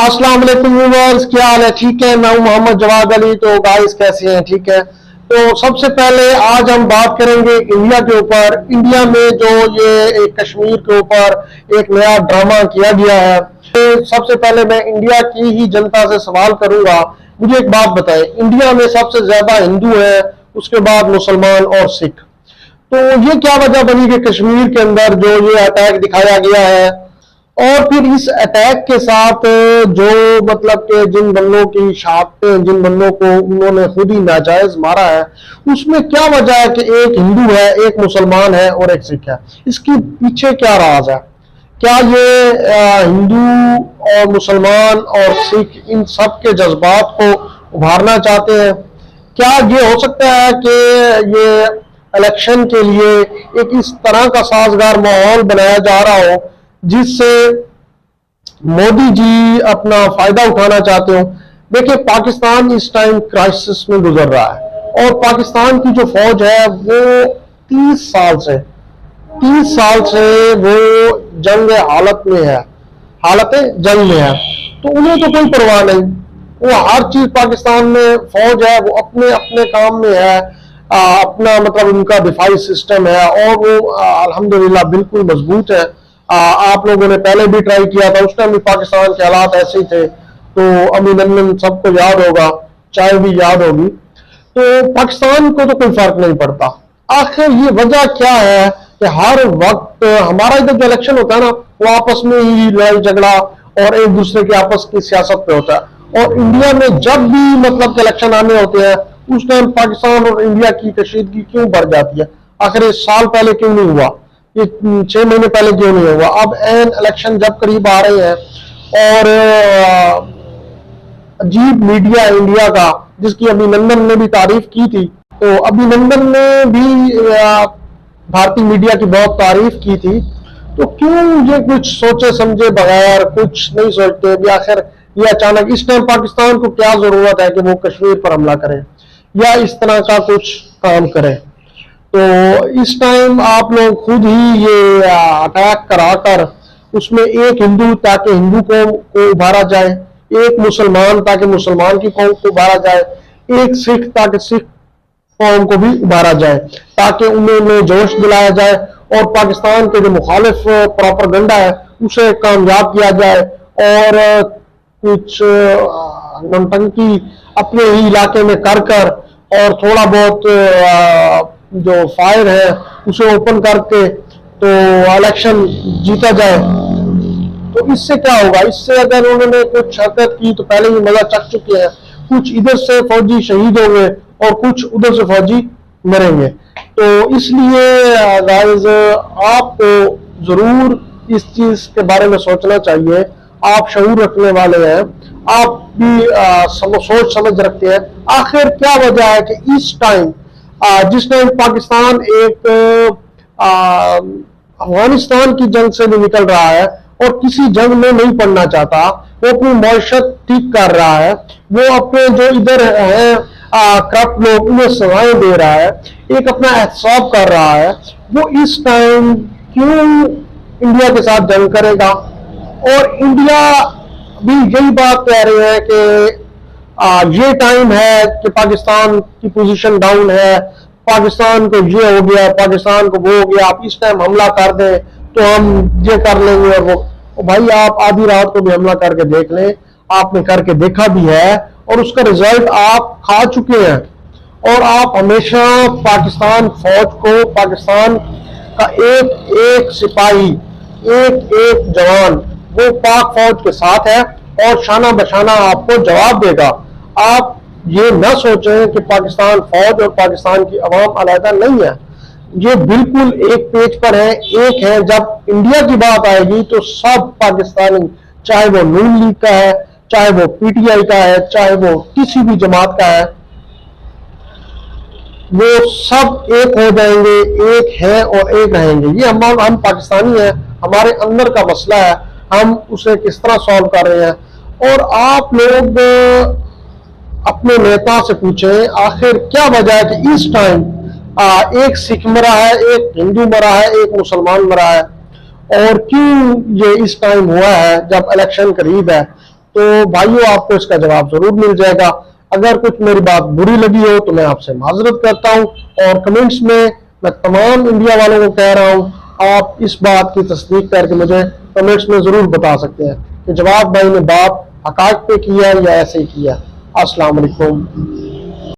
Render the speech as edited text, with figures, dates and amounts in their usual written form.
अस्सलाम वालेकुम व्यूअर्स, क्या हाल है? ठीक है, मैं हूं मोहम्मद जवाद अली। तो गाइस कैसे हैं? ठीक है। तो सबसे पहले आज हम बात करेंगे इंडिया के ऊपर। इंडिया में जो ये एक कश्मीर के ऊपर एक नया ड्रामा किया गया है। तो सबसे पहले मैं इंडिया की ही जनता से सवाल करूंगा, मुझे एक बात बताएं, इंडिया में सबसे ज्यादा हिंदू है, उसके बाद मुसलमान और सिख। तो ये क्या वजह बनी कि कश्मीर के अंदर जो ये अटैक दिखाया गया है, और फिर इस अटैक के साथ जो मतलब कि जिन बंदों की शहादतें, जिन बंदों को उन्होंने खुद ही नाजायज मारा है, उसमें क्या वजह है कि एक हिंदू है, एक मुसलमान है और एक सिख है? इसके पीछे क्या राज है? क्या ये हिंदू और मुसलमान और सिख इन सब के जज्बात को उभारना चाहते हैं? क्या ये हो सकता है कि ये इलेक्शन के लिए एक इस तरह का साजगार माहौल बनाया जा रहा हो जिससे मोदी जी अपना फायदा उठाना चाहते हो? देखिए, पाकिस्तान इस टाइम क्राइसिस में गुजर रहा है और पाकिस्तान की जो फौज है वो 30 साल से वो जंग हालत में है, हालत जंग में है। तो उन्हें तो कोई परवाह नहीं, वो हर चीज पाकिस्तान में फौज है, वो अपने अपने काम में है, अपना मतलब उनका दिफाई सिस्टम है और वो अल्हम्दुलिल्लाह बिल्कुल मजबूत है। आप लोगों ने पहले भी ट्राई किया था, उस टाइम भी पाकिस्तान के हालात ऐसे ही थे। तो अभिनंदन सबको याद होगा, चाय भी याद होगी। तो पाकिस्तान को तो कोई फर्क नहीं पड़ता। आखिर ये वजह क्या है कि हर वक्त हमारा इधर जो इलेक्शन होता है ना, वो आपस में ही लड़ाई झगड़ा और एक दूसरे के आपस की सियासत पे होता है। और इंडिया में जब भी मतलब इलेक्शन आने होते हैं, उस टाइम पाकिस्तान और इंडिया की कशीदगी क्यों बढ़ जाती है? आखिर इस साल पहले क्यों नहीं हुआ? ये 6 महीने पहले क्यों नहीं हुआ? अब एन इलेक्शन जब करीब आ रहे हैं और अजीब मीडिया इंडिया का, जिसकी अभिनंदन ने भी तारीफ की थी, तो अभिनंदन ने भी भारतीय मीडिया की बहुत तारीफ की थी। तो क्यों ये कुछ सोचे समझे बगैर कुछ नहीं सोचते भी? आखिर ये अचानक इस टाइम पाकिस्तान को क्या जरूरत है कि वो कश्मीर पर हमला करे या इस तरह का कुछ काम करे? तो इस टाइम आप लोग खुद ही ये अटैक कराकर उसमें एक हिंदू ताकि हिंदू कौम को उभारा जाए, एक मुसलमान ताकि मुसलमान की कौम को उभारा जाए, एक सिख ताकि सिख कौम को भी उभारा जाए, ताकि उन्हें जोश दिलाया जाए और पाकिस्तान के जो मुखालिफ प्रोपेगेंडा है उसे कामयाब किया जाए और कुछ नौटंकी अपने ही इलाके में कर कर और थोड़ा बहुत जो फायर है उसे ओपन करके तो इलेक्शन जीता जाए। तो इससे क्या होगा? इससे अगर उन्होंने कुछ हरकत की तो पहले ही मजा चख चुके हैं, कुछ इधर से फौजी शहीद होंगे और कुछ उधर से फौजी मरेंगे। तो इसलिए गाइस, आपको जरूर इस चीज के बारे में सोचना चाहिए। आप शऊर रखने वाले हैं, आप भी सोच समझ रखते हैं। आखिर क्या वजह है कि इस टाइम जिस टाइम पाकिस्तान एक अफगानिस्तान की जंग से भी निकल रहा है और किसी जंग में नहीं पड़ना चाहता, वो अपनी मईशत ठीक कर रहा है, वो अपने जो इधर है करप्ट लोग उन्हें सेवाएं दे रहा है, एक अपना एहतसाब कर रहा है, वो इस टाइम क्यों इंडिया के साथ जंग करेगा? और इंडिया भी यही बात कह रही है कि ये टाइम है कि पाकिस्तान की पोजीशन डाउन है, पाकिस्तान को ये हो गया, पाकिस्तान को वो हो गया, आप इस टाइम हमला कर दें तो हम ये कर लेंगे और वो। भाई, आप आधी रात को भी हमला करके देख लें, आपने करके देखा भी है और उसका रिजल्ट आप खा चुके हैं। और आप हमेशा पाकिस्तान फौज को, पाकिस्तान का एक एक सिपाही, एक एक जवान वो पाक फौज के साथ है और शाना बशाना आपको जवाब देगा। आप ये न सोचें कि पाकिस्तान फौज और पाकिस्तान की अवाम अलहदा नहीं है, ये बिल्कुल एक पेज पर है, एक है। जब इंडिया की बात आएगी तो सब पाकिस्तानी, चाहे वो नून लीग का है, चाहे वो पीटीआई का है, चाहे वो किसी भी जमात का है, वो सब एक हो जाएंगे, एक है और एक रहेंगे। ये हम पाकिस्तानी हैं, हमारे अंदर का मसला है, हम उसे किस तरह सॉल्व कर रहे हैं। और आप लोग अपने नेता से पूछें आखिर क्या वजह है कि इस टाइम एक सिख मरा है, एक हिंदू मरा है, एक मुसलमान मरा है, और क्यों ये इस टाइम हुआ है जब इलेक्शन करीब है? तो भाइयों आपको इसका जवाब जरूर मिल जाएगा। अगर कुछ मेरी बात बुरी लगी हो तो मैं आपसे माजरत करता हूं, और कमेंट्स में मैं तमाम इंडिया वालों को कह रहा हूं, आप इस बात की तस्दीक करके मुझे कमेंट्स में जरूर बता सकते हैं कि जवाब भाई ने बात हकाक पे किया या ऐसे ही किया। अस्सलाम वालेकुम।